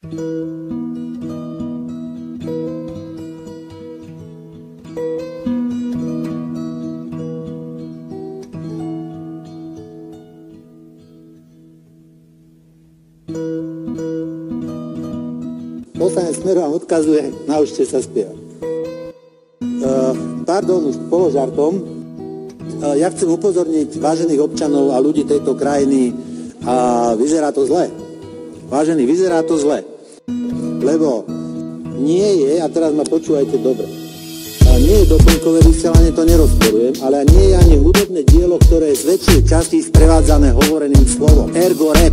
Poslanec Smeru vám odkazuje, naučte sa spievať. Pardon, už položartom. Ja chcem upozorniť vážených občanov a ľudí tejto krajiny, a vyzerá to zle. Vážení, vyzerá to zle. Lebo nie je, a teraz ma počúvajte dobre, nie je doplnkové vysielanie, to nerozporujem, ale nie je ani hudobné dielo, ktoré je z väčšej časti sprevádzané hovoreným slovom. Ergo rap.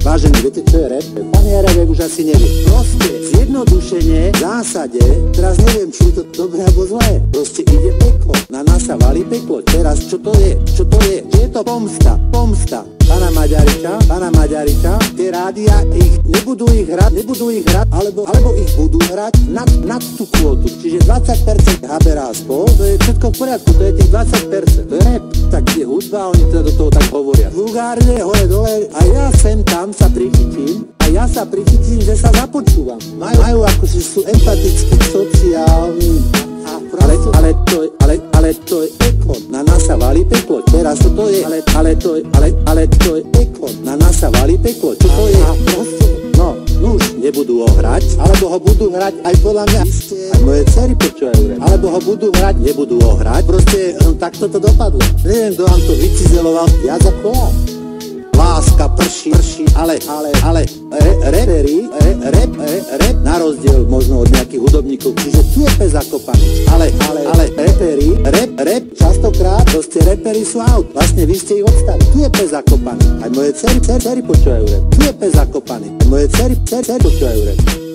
Vážení, viete, čo je rap? Pán Jarabek už asi nevie. Proste, zjednodušene, v zásade, teraz neviem, či je to dobré alebo zlé. Proste ide peklo. Na nás sa valí peklo. Teraz, čo to je? Čo je to pomsta. Pána Maďariča, tie rádia nebudú ich hrať, alebo ich budú hrať nad tú kvotu. Čiže 20% haberá spol, to je všetko v poriadku, to je tých 20%. To je rap, tak je hudba, oni teda do toho tak hovoria. Vulgárne, hore dole, a ja sem tam sa prichytím, že sa započúvam. Majú akože sú empatickí, sociálni, ale to je peklo. Na nás sa valí peklo. Teraz to je, ale to je peklo. Na nás sa valí peklo. Čo to je? No už nebudú ho hrať, alebo ho budú hrať aj podľa mňa. Aj moje dcery počúvajú rap. Alebo ho budú hrať, nebudú ho hrať. Proste takto to dopadlo. Neviem, kto vám to vycizeloval. Ja za kola. Láska prší, ale reperi, rap na rozdiel možno od nejakých hudobníkov, čiže tu je pes zakopaný, ale reperi, rap častokrát, proste reperi sú out, vlastne vy ste ich odstali, tu je pes zakopaný, aj moje dcery počúvajú rap, tu je pes zakopaný, aj moje dcery počúvajú rap.